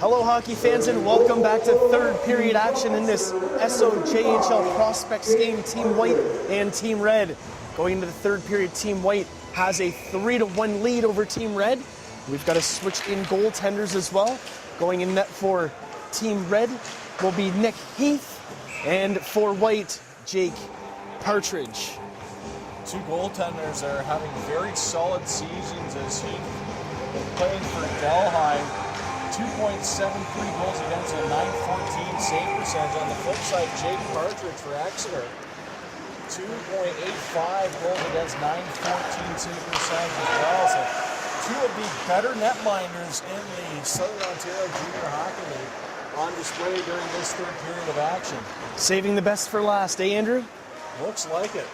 Hello hockey fans and welcome back to third period action in this Sojhl Prospects game, Team White and Team Red. Going into the third period, Team White has a 3-1 lead over Team Red. We've got to switch in goaltenders as well. Going in net for Team Red will be Nick Heath, and for White, Jake Partridge. Two goaltenders are having very solid seasons as Heath playing for Delhi. 2.73 goals against a .914 save percentage. On the flip side, Jake Partridge for Exeter, 2.85 goals against .914 save percentage as well. So two of the better netminders in the Southern Ontario Junior Hockey League on display during this third period of action. Saving the best for last, eh, Andrew? Looks like it.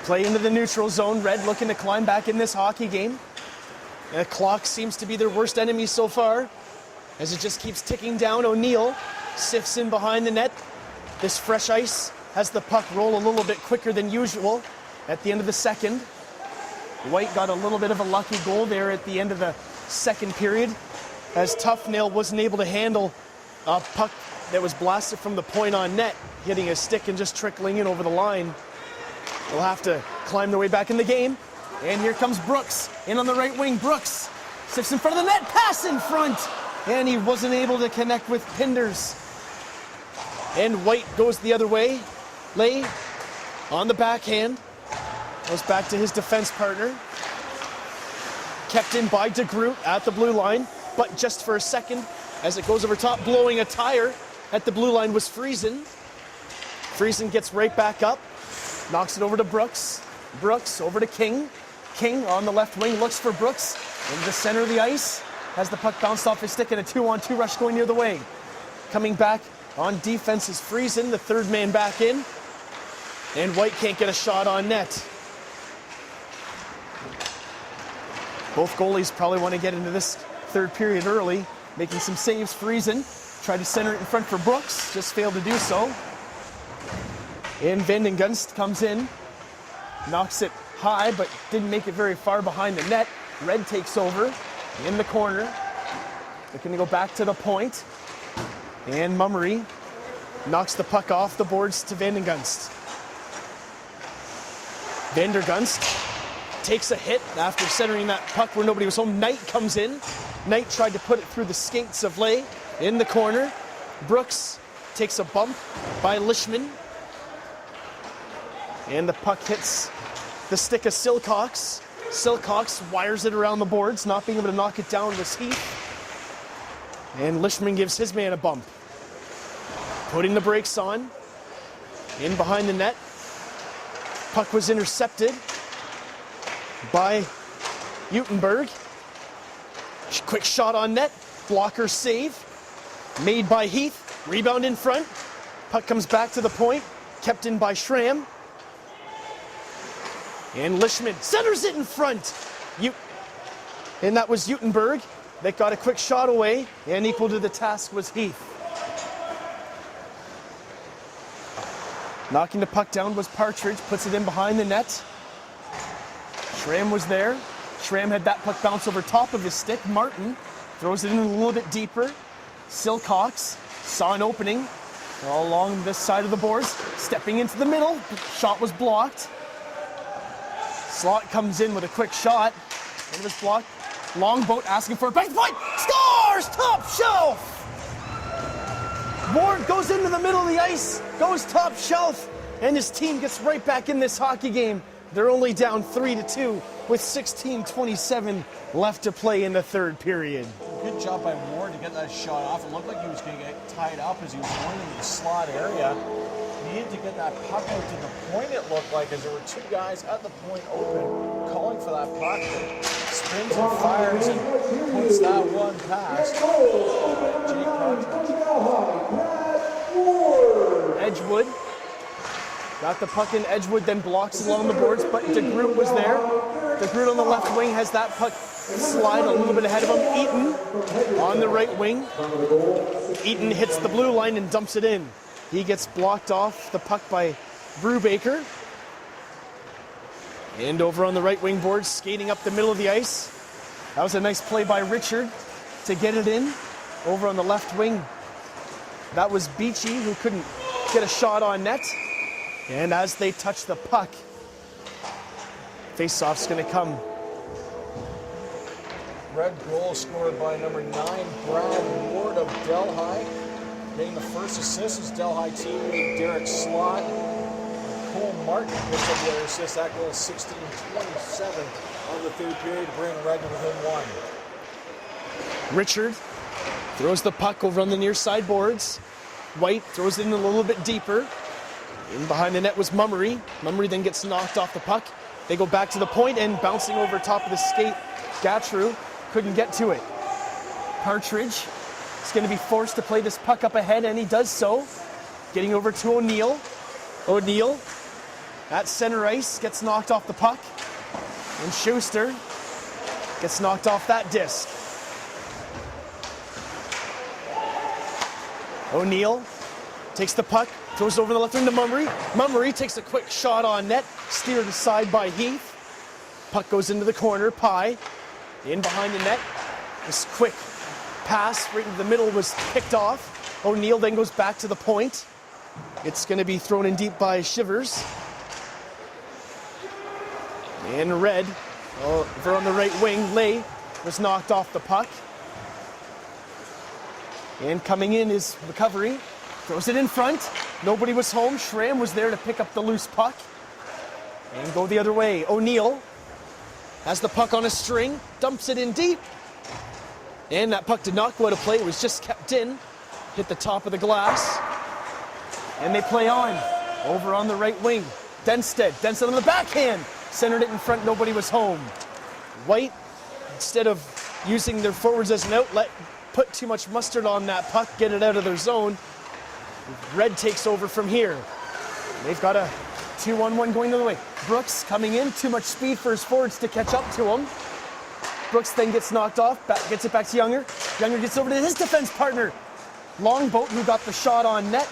Play into the neutral zone. Red looking to climb back in this hockey game. The clock seems to be their worst enemy so far, as it just keeps ticking down. O'Neill sifts in behind the net. This fresh ice has the puck roll a little bit quicker than usual at the end of the second. White got a little bit of a lucky goal there at the end of the second period, as Toughnail wasn't able to handle a puck that was blasted from the point on net, hitting a stick and just trickling in over the line. They'll have to climb their way back in the game. And here comes Brooks, in on the right wing. Brooks sifts in front of the net, pass in front, and he wasn't able to connect with Pinders. And White goes the other way. Lay on the backhand, goes back to his defense partner. Kept in by DeGroot at the blue line, but just for a second, as it goes over top, blowing a tire at the blue line was Friesen. Friesen gets right back up, knocks it over to Brooks. Brooks over to King. King on the left wing looks for Brooks in the center of the ice. Has the puck bounced off his stick and a 2-on-2 rush going near the wing. Coming back on defense is Friesen, the third man back in. And White can't get a shot on net. Both goalies probably want to get into this third period early, making some saves. Friesen tried to center it in front for Brooks, just failed to do so. And Vandengunst comes in, knocks it high, but didn't make it very far behind the net. Red takes over in the corner. Looking to go back to the point. And Mummery knocks the puck off the boards to Vandengunst. Vandergunst takes a hit after centering that puck where nobody was home. Knight comes in. Knight tried to put it through the skates of Lay in the corner. Brooks takes a bump by Lishman. And the puck hits the stick of Silcox. Silcox wires it around the boards, not being able to knock it down was Heath. And Lishman gives his man a bump. Putting the brakes on. In behind the net. Puck was intercepted by Utenberg. Quick shot on net. Blocker save. Made by Heath. Rebound in front. Puck comes back to the point. Kept in by Schramm. And Lishman centers it in front. And that was Utenberg that got a quick shot away, and equal to the task was Heath. Knocking the puck down was Partridge, puts it in behind the net. Schramm was there. Schramm had that puck bounce over top of his stick. Martin throws it in a little bit deeper. Silcox saw an opening all along this side of the boards, stepping into the middle. Shot was blocked. Slot comes in with a quick shot. Into this block. Longboat asking for a back point. Scores! Top shelf! Ward goes into the middle of the ice, goes top shelf, and his team gets right back in this hockey game. They're only down 3-2 with 16:27 left to play in the third period. Good job by Ward to get that shot off. It looked like he was going to get tied up as he was going into the slot area. He needed to get that puck out to the point, it looked like, as there were two guys at the point open calling for that puck. That spins and fires and puts that one past Jake Partridge. Edgewood got the puck in. Edgewood then blocks it along the boards, but DeGroot was there. DeGroot on the left wing has that puck slide a little bit ahead of him. Eaton on the right wing. Eaton hits the blue line and dumps it in. He gets blocked off the puck by Brubaker. And over on the right wing board, skating up the middle of the ice. That was a nice play by Richard to get it in over on the left wing. That was Beachy, who couldn't get a shot on net. And as they touch the puck, face-off's going to come. Red goal scored by number 9, Brad Ward of Delhi. Getting the first assist is Delhi teammate Derek Slott. Cole Martin picks up the other assist. That goal is 16-27 of the third period to bring Red to within 1. Richard throws the puck over on the near side boards. White throws it in a little bit deeper. In behind the net was Mummery. Mummery then gets knocked off the puck. They go back to the point and bouncing over top of the skate. Gatru couldn't get to it. Partridge is going to be forced to play this puck up ahead, and he does so. Getting over to O'Neill. O'Neill at center ice gets knocked off the puck. And Schuster gets knocked off that disc. O'Neill takes the puck, throws it over the left wing to Mummery. Mummery takes a quick shot on net, steered aside by Heath. Puck goes into the corner. Pye in behind the net. This quick pass right into the middle was picked off. O'Neill then goes back to the point. It's going to be thrown in deep by Shivers. And Red, over on the right wing, Lay was knocked off the puck. And coming in is recovery. Throws it in front. Nobody was home. Schramm was there to pick up the loose puck. And go the other way. O'Neill has the puck on a string. Dumps it in deep. And that puck did not go out of play. It was just kept in. Hit the top of the glass. And they play on. Over on the right wing. Denstead. Denstead on the backhand. Centered it in front. Nobody was home. White, instead of using their forwards as an outlet, put too much mustard on that puck, get it out of their zone. Red takes over from here. They've got a 2-on-1 going the other way. Brooks coming in, too much speed for his forwards to catch up to him. Brooks then gets knocked off, gets it back to Younger. Younger gets over to his defense partner, Longboat, who got the shot on net.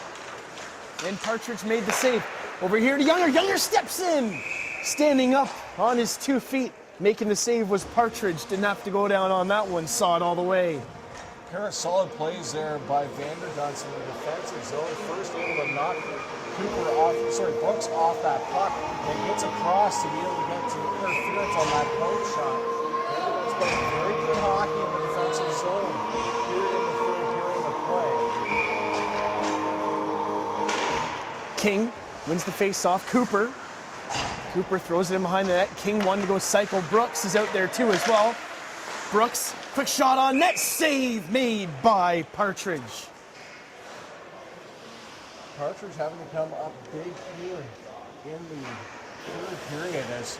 And Partridge made the save. Over here to Younger. Younger steps in, standing up on his 2 feet. Making the save was Partridge. Didn't have to go down on that one. Saw it all the way. Pair of solid plays there by Vanderduns in the defensive zone. First able to knock Brooks off that puck and gets across to be able to get to interference on that point shot. Vanderduns playing very good hockey in the defensive zone here in the third period of play. King wins the face-off. Cooper throws it in behind the net. King wanted to go cycle. Brooks is out there too as well. Brooks, quick shot on net, save made by Partridge. Partridge having to come up big here in the third period as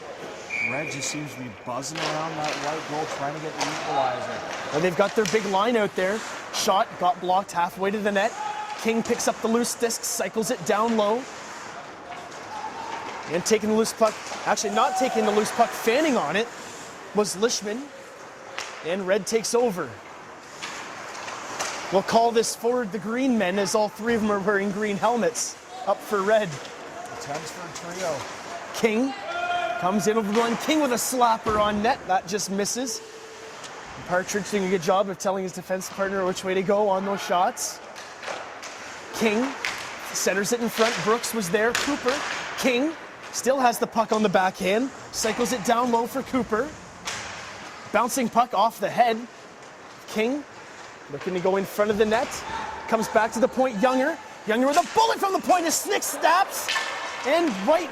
Red just seems to be buzzing around that right goal trying to get the equalizer. And they've got their big line out there. Shot got blocked halfway to the net. King picks up the loose disc, cycles it down low. And taking the loose puck, actually not taking the loose puck, fanning on it, was Lishman. And Red takes over. We'll call this forward the Green Men, as all 3 of them are wearing green helmets. Up for Red. Attempts for a trio. King comes in over the line. King with a slapper on net. That just misses. Partridge doing a good job of telling his defense partner which way to go on those shots. King centers it in front. Brooks was there. Cooper. King still has the puck on the backhand. Cycles it down low for Cooper. Bouncing puck off the head. King looking to go in front of the net. Comes back to the point. Younger with a bullet from the point. A Snick snaps. And White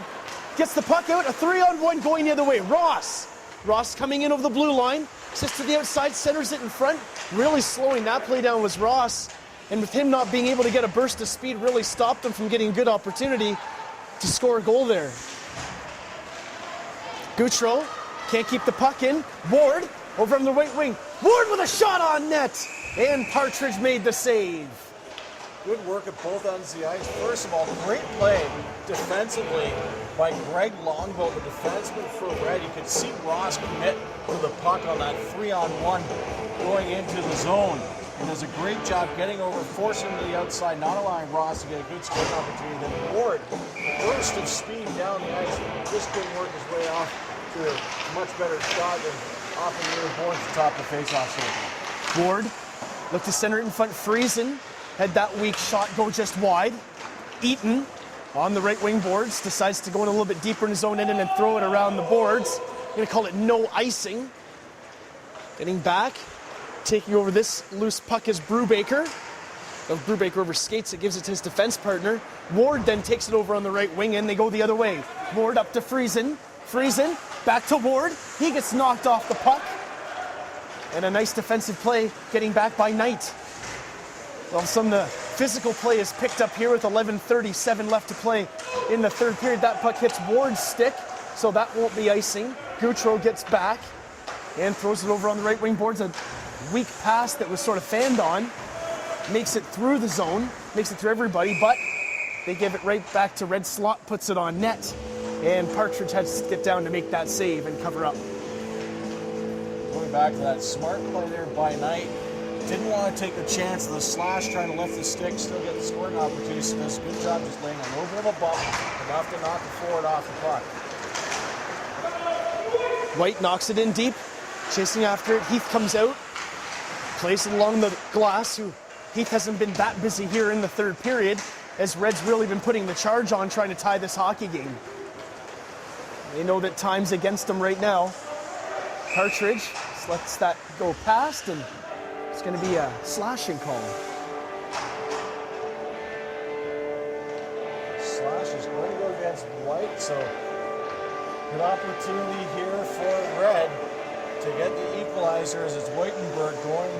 gets the puck out. A 3-on-1 going the other way. Ross coming in over the blue line. Sits to the outside. Centers it in front. Really slowing that play down was Ross. And with him not being able to get a burst of speed, really stopped him from getting a good opportunity to score a goal there. Gautreau can't keep the puck in. Ward over on the right wing. Ward with a shot on net. And Partridge made the save. Good work at both ends of the ice. First of all, great play defensively by Greg Longboat, the defenseman for Red. You could see Ross commit to the puck on that 3-on-1 going into the zone. And does a great job getting over, forcing him to the outside, not allowing Ross to get a good scoring opportunity. Then Ward, burst of speed down the ice, just couldn't work his way off to a much better shot than off the near board at the top of the face-off circle. Ward, look to center it in front. Friesen had that weak shot go just wide. Eaton on the right wing boards decides to go in a little bit deeper in his own end and then throw it around the boards. Going to call it no icing. Getting back, taking over this loose puck is Brubaker. Brubaker over skates it, gives it to his defense partner. Ward then takes it over on the right wing and they go the other way. Ward up to Friesen. Friesen back to Ward. He gets knocked off the puck. And a nice defensive play getting back by Knight. All of a sudden the physical play is picked up here with 11:37 left to play in the third period. That puck hits Ward's stick, so that won't be icing. Gautreau gets back and throws it over on the right wing boards. A weak pass that was sort of fanned on. Makes it through the zone, makes it through everybody, but they give it right back to Red Slot, puts it on net. And Partridge has to get down to make that save and cover up. Going back to that smart play there by Knight. Didn't want to take a chance of the slash, trying to lift the stick, still get the scoring opportunity. So does a good job just laying a little bit of a bump, enough to knock the forward off the puck. White knocks it in deep, chasing after it. Heath comes out, plays it along the glass. Heath hasn't been that busy here in the third period, as Red's really been putting the charge on trying to tie this hockey game. They know that time's against them right now. Partridge lets that go past, and it's going to be a slashing call. Slash is going to go against White, so good opportunity here for Red to get the equalizer as it's Whitenberg going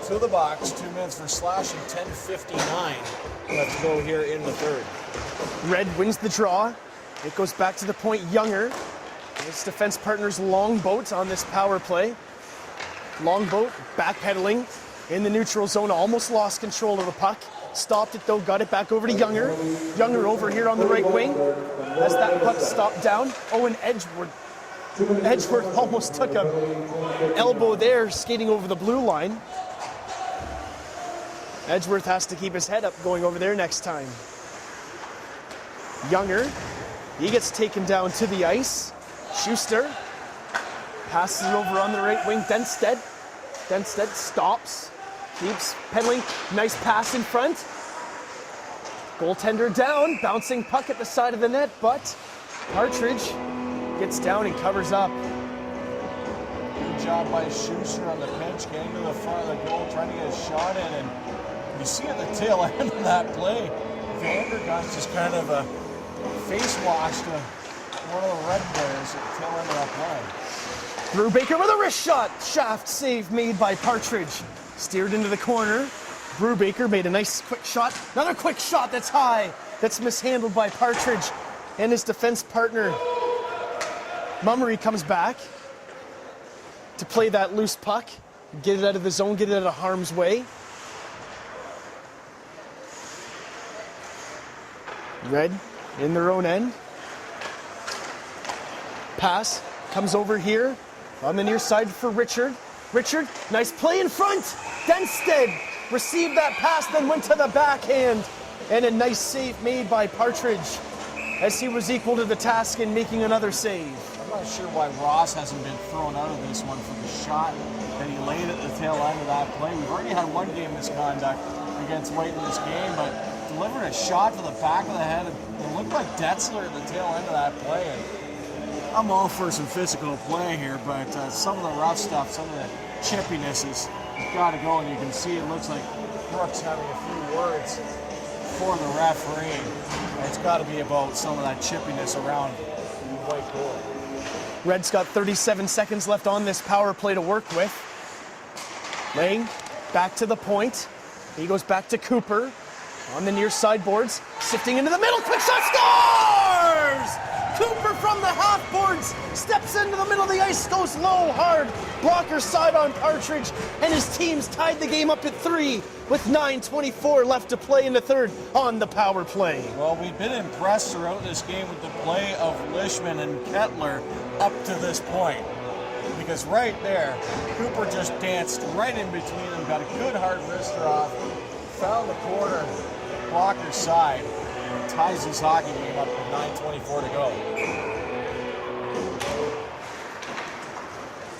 to the box. 2 minutes for Slash and 10:59 left to go here in the third. Red wins the draw. It goes back to the point. Younger, his defense partner's Longboat on this power play. Longboat backpedaling in the neutral zone, almost lost control of the puck. Stopped it though, got it back over to Younger. Younger over here on the right wing as that puck stopped down. Owen Edgeworth almost took a elbow there skating over the blue line. Edgeworth has to keep his head up going over there next time. Younger, he gets taken down to the ice. Schuster passes it over on the right wing. Denstead stops, keeps pedaling. Nice pass in front. Goaltender down, bouncing puck at the side of the net, but Partridge gets down and covers up. Good job by Schuster on the pinch, getting to the front of the goal, trying to get a shot in, and you see at the tail end of that play, Vandergunst just kind of face washed one of the Red players at the tail end of that play. Brubaker with a wrist shot. Shaft save made by Partridge. Steered into the corner. Brubaker made a nice quick shot. Another quick shot that's high. That's mishandled by Partridge. And his defense partner, Mummery, comes back to play that loose puck. Get it out of the zone, get it out of harm's way. Red in their own end. Pass comes over here on the near side for Richard. Richard, nice play in front. Denstead received that pass, then went to the backhand. And a nice save made by Partridge as he was equal to the task in making another save. I'm not sure why Ross hasn't been thrown out of this one for the shot that he laid at the tail end of that play. We've already had one game misconduct against White in this game, but delivered a shot to the back of the head. It looked like Detzler at the tail end of that play. And I'm all for some physical play here, but some of the rough stuff, some of the chippiness has got to go, and you can see it looks like Brooks having a few words for the referee. And it's got to be about some of that chippiness around the White goal. Red's got 37 seconds left on this power play to work with. Lang back to the point. He goes back to Cooper on the near sideboards, sifting into the middle. Quick shot, scores! Cooper from the half boards steps into the middle of the ice, goes low, hard. Blocker side on Partridge, and his team's tied the game up at 3 with 9:24 left to play in the third on the power play. Well, we've been impressed throughout this game with the play of Lishman and Kettler up to this point. Because right there, Cooper just danced right in between them, got a good hard wrister off, found the corner, blocker side, and ties this hockey game up with 9:24 to go.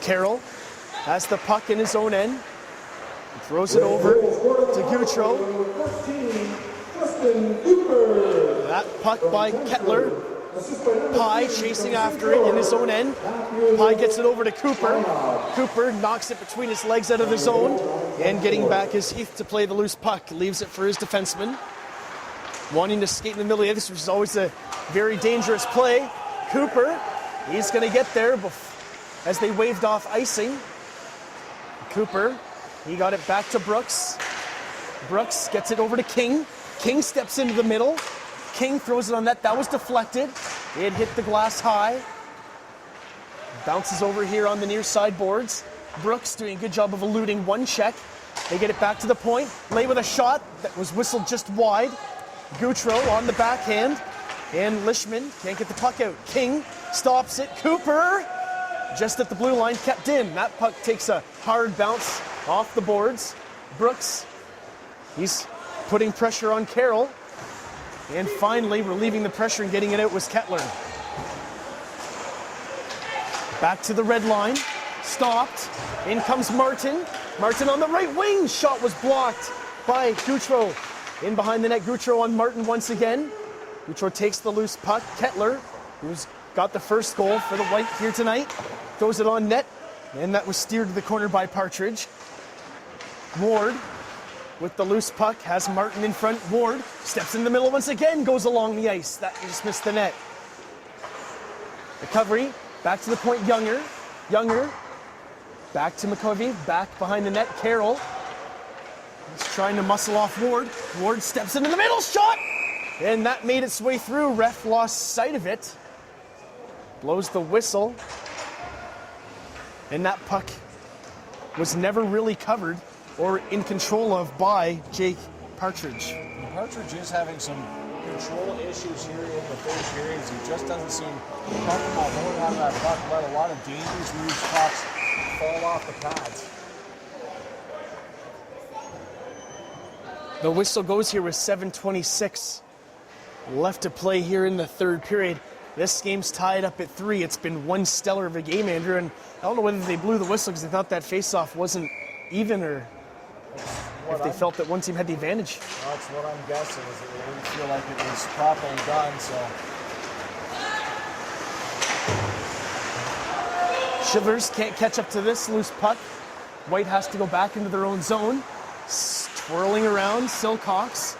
Carroll has the puck in his own end. He throws it over to Gautreau. That puck by Kettler. Pye chasing after it in his own end. Pye gets it over to Cooper. Cooper knocks it between his legs out of the zone. And getting back is Heath to play the loose puck. Leaves it for his defenseman. Wanting to skate in the middle of this, which is always a very dangerous play. Cooper, he's going to get there as they waved off icing. Cooper, he got it back to Brooks. Brooks gets it over to King. King steps into the middle. King throws it on net. That was deflected. It hit the glass high. Bounces over here on the near side boards. Brooks doing a good job of eluding one check. They get it back to the point. Lay with a shot that was whistled just wide. Gautreau on the backhand. And Lishman can't get the puck out. King stops it. Cooper just at the blue line, kept in. That puck takes a hard bounce off the boards. Brooks, he's putting pressure on Carroll. And finally, relieving the pressure and getting it out was Kettler. Back to the red line. Stopped. In comes Martin. Martin on the right wing. Shot was blocked by Gautreau. In behind the net, Gautreau on Martin once again. Gautreau takes the loose puck. Kettler, who's got the first goal for the White here tonight, throws it on net. And that was steered to the corner by Partridge. Ward with the loose puck, has Martin in front. Ward steps in the middle once again, goes along the ice. That just missed the net. Recovery, back to the point, Younger. Younger, back to McCovey, back behind the net, Carroll. He's trying to muscle off Ward. Ward steps into the middle, shot! And that made its way through. Ref lost sight of it. Blows the whistle. And that puck was never really covered or in control of by Jake Partridge. Partridge is having some control issues here in the third period. He just doesn't seem comfortable holding on to that puck. Let a lot of dangerous loose pucks fall off the pads. The whistle goes here with 7:26 left to play here in the third period. This game's tied up at 3. It's been one stellar of a game, Andrew, and I don't know whether they blew the whistle because they thought that face-off wasn't even, or if they felt that one team had the advantage. That's what I'm guessing, is that they didn't feel like it was properly done, so. Shivers can't catch up to this loose puck. White has to go back into their own zone. Twirling around, Silcox.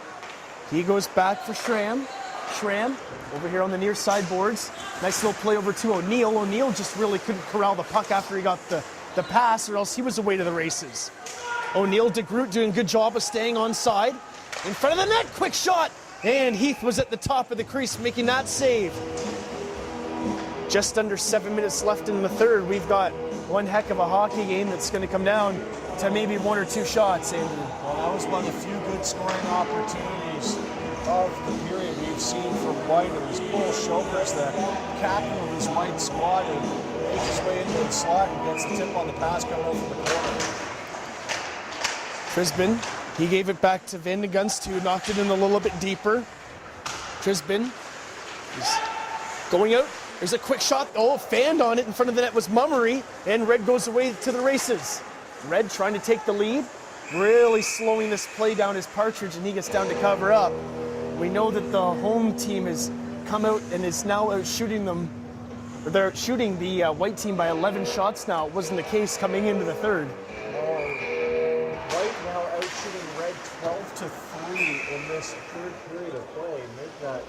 He goes back for Schramm. Schramm over here on the near side boards. Nice little play over to O'Neill. O'Neill just really couldn't corral the puck after he got the pass, or else he was away to the races. O'Neill, DeGroot doing a good job of staying on side. In front of the net, quick shot! And Heath was at the top of the crease making that save. Just under 7 minutes left in the third. We've got one heck of a hockey game that's going to come down to maybe 1 or 2 shots, Andrew. Well, that was one of the few good scoring opportunities of the period we've seen from White. It was Cole Chokers, the captain of this White squad, who makes his way into the slot and gets the tip on the pass coming out from the corner. Trisbin, he gave it back to Van de Gunst, who knocked it in a little bit deeper. Trisbin is going out. There's a quick shot. Oh, fanned on it in front of the net was Mummery, and Red goes away to the races. Red trying to take the lead. Really slowing this play down is Partridge, and he gets down to cover up. We know that the home team has come out and is now out shooting them. They're shooting the White team by 11 shots now. It wasn't the case coming into the third. White now out shooting Red 12-3 in this third period of play. Make that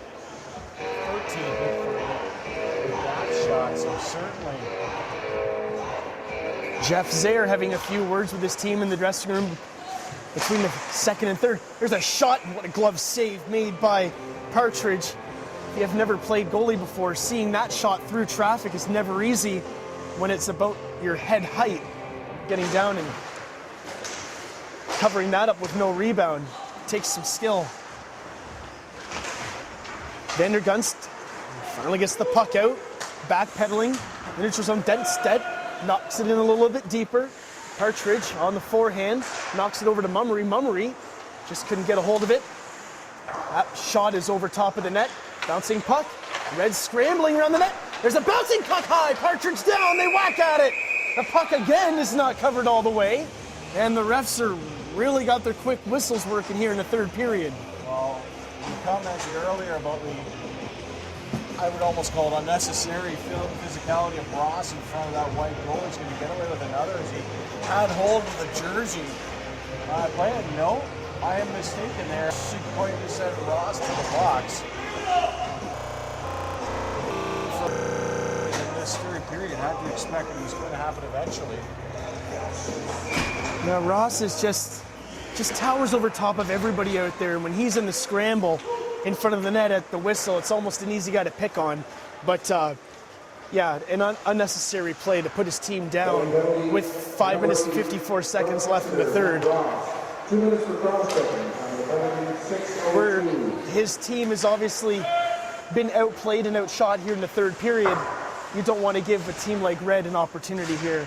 13 hit for that shot, so certainly. Jeff Zaire having a few words with his team in the dressing room between the second and third. There's a shot, and what a glove save made by Partridge. If you have never played goalie before, seeing that shot through traffic is never easy when it's about your head height. Getting down and covering that up with no rebound takes some skill. Van der Gunst finally gets the puck out, backpedaling. The neutral zone, Denstedt knocks it in a little bit deeper. Partridge on the forehand, knocks it over to Mummery. Mummery just couldn't get a hold of it. That shot is over top of the net. Bouncing puck. Red scrambling around the net. There's a bouncing puck high. Partridge down. They whack at it. The puck again is not covered all the way. And the refs are really got their quick whistles working here in the third period. Well, you commented earlier about I would almost call it unnecessary physicality of Ross in front of that white goal. He's going to get away with another as he had hold of the jersey. Playing, no, I am mistaken there. She going to send Ross to the box. In this third period, had to expect it was going to happen eventually. Now Ross is just towers over top of everybody out there. When he's in the scramble in front of the net at the whistle, it's almost an easy guy to pick on. But yeah, an unnecessary play to put his team down with 5 minutes and 54 seconds left in the third. 2 minutes for cross-checking. Where his team has obviously been outplayed and outshot here in the third period. You don't want to give a team like Red an opportunity here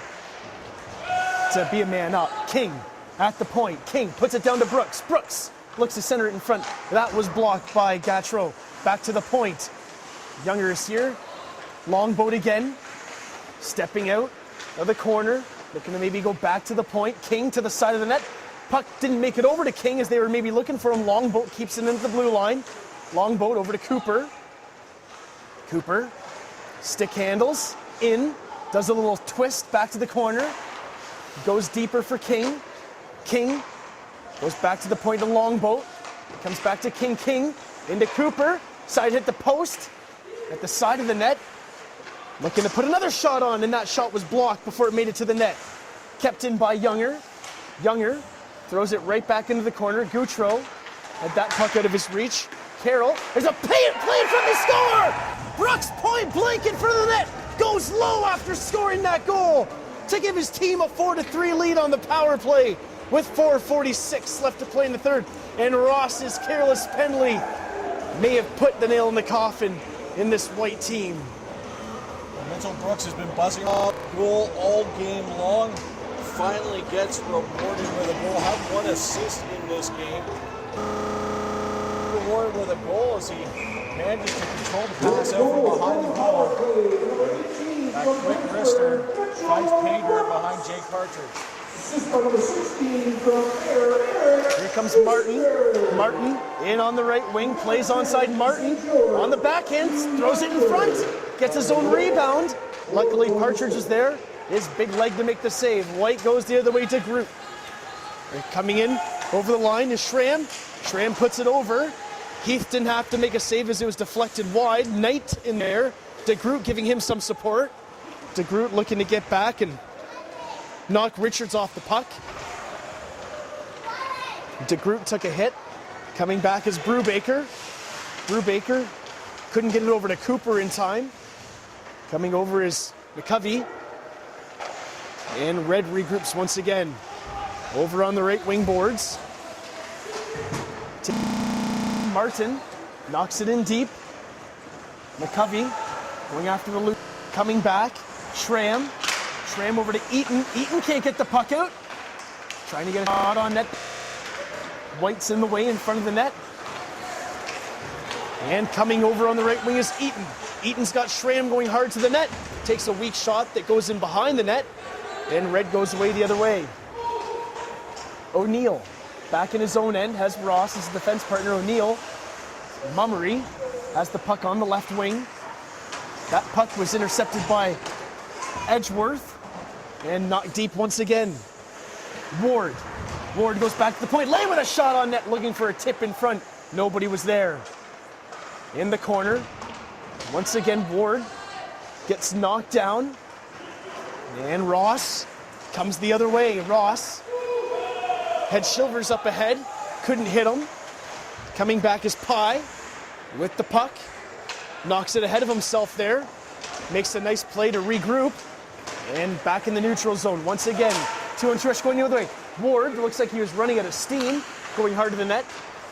to be a man up. King at the point. King puts it down to Brooks. Brooks looks to center it in front. That was blocked by Gautreau. Back to the point. Younger is here. Long boat again. Stepping out of the corner. Looking to maybe go back to the point. King to the side of the net. Puck didn't make it over to King as they were maybe looking for him. Long boat keeps it into the blue line. Long boat over to Cooper. Cooper. Stick handles. In. Does a little twist back to the corner. Goes deeper for King. King goes back to the point of Longboat. Comes back to King. King into Cooper. Side hit the post at the side of the net. Looking to put another shot on, and that shot was blocked before it made it to the net. Kept in by Younger. Younger throws it right back into the corner. Gautreau had that puck out of his reach. Carroll, there's a play in front of the score! Brooks point blank in front of the net. Goes low after scoring that goal to give his team a 4-3 lead on the power play with 4:46 left to play in the third. And Ross's careless penalty may have put the nail in the coffin in this white team. Mitchell Brooks has been buzzing off goal all game long. Finally gets rewarded with a goal. Had one assist in this game. Rewarded with a goal as he manages to control the pass out from behind the goal. That quick wrister finds pay dirt behind Jake Partridge. Here comes Martin. Martin in on the right wing, plays onside. Martin on the backhand, throws it in front, gets his own rebound. Luckily, Partridge is there. His big leg to make the save. White goes the other way to Groot. Coming in over the line is Schramm. Schramm puts it over. Heath didn't have to make a save as it was deflected wide. Knight in there. DeGroot giving him some support. DeGroot looking to get back and knock Richards off the puck. DeGroot took a hit. Coming back is Brubaker. Brubaker couldn't get it over to Cooper in time. Coming over is McCovey. And Red regroups once again. Over on the right wing boards. Martin knocks it in deep. McCovey going after the loop. Coming back. Schramm. Schramm over to Eaton. Eaton can't get the puck out. Trying to get a shot on net. White's in the way in front of the net. And coming over on the right wing is Eaton. Eaton's got Schramm going hard to the net. Takes a weak shot that goes in behind the net. And Red goes away the other way. O'Neill back in his own end has Ross as defense partner. O'Neill. Mummery has the puck on the left wing. That puck was intercepted by Edgeworth and knocked deep once again. Ward. Ward goes back to the point. Lay with a shot on net, looking for a tip in front. Nobody was there. In the corner. Once again, Ward gets knocked down. And Ross comes the other way. Ross had Shivers up ahead. Couldn't hit him. Coming back is Pye with the puck. Knocks it ahead of himself there. Makes a nice play to regroup. And back in the neutral zone once again. 2-on-2 going the other way. Ward looks like he was running out of steam. Going hard to the net.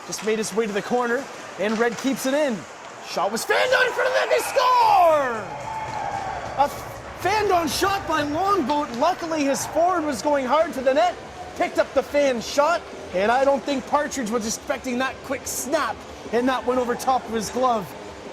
Just made his way to the corner. And Red keeps it in. Shot was fanned on in front of the net. They score! A fanned on shot by Longboat. Luckily his forward was going hard to the net. Picked up the fan shot. And I don't think Partridge was expecting that quick snap. And that went over top of his glove.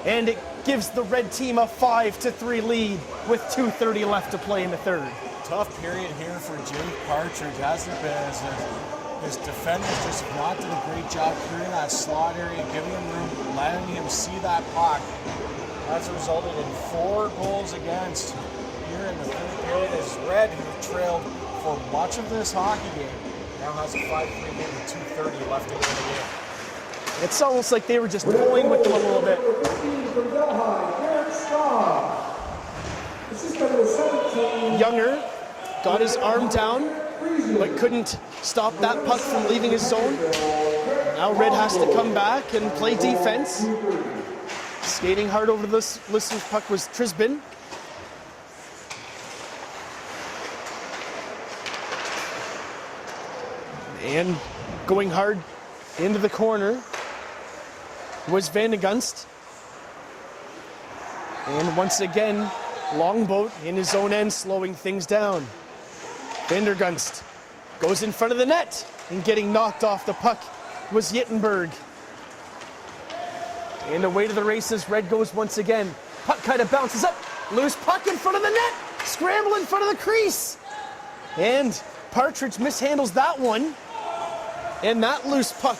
And it gives the Red team a 5-3 lead with 2:30 left to play in the third. Tough period here for Jake Partridge, hasn't it been? His defenders just have not done a great job clearing that slot area, giving him room, letting him see that puck. That's resulted in 4 goals against here in the third period as Red, who trailed for much of this hockey game, now has a 5-3 lead with 2:30 left to go in the game. It's almost like they were just toying with them a little bit. Younger got his arm down, but couldn't stop that puck from leaving his zone. Now Red has to come back and play defense. Skating hard over this listener's puck was Trisbin. And going hard into the corner was Van de Gunst. And once again, Longboat in his own end, slowing things down. Van der Gunst goes in front of the net, and getting knocked off the puck was Yittenberg. And away to the races, Red goes once again. Puck kind of bounces up, loose puck in front of the net, scramble in front of the crease. And Partridge mishandles that one, and that loose puck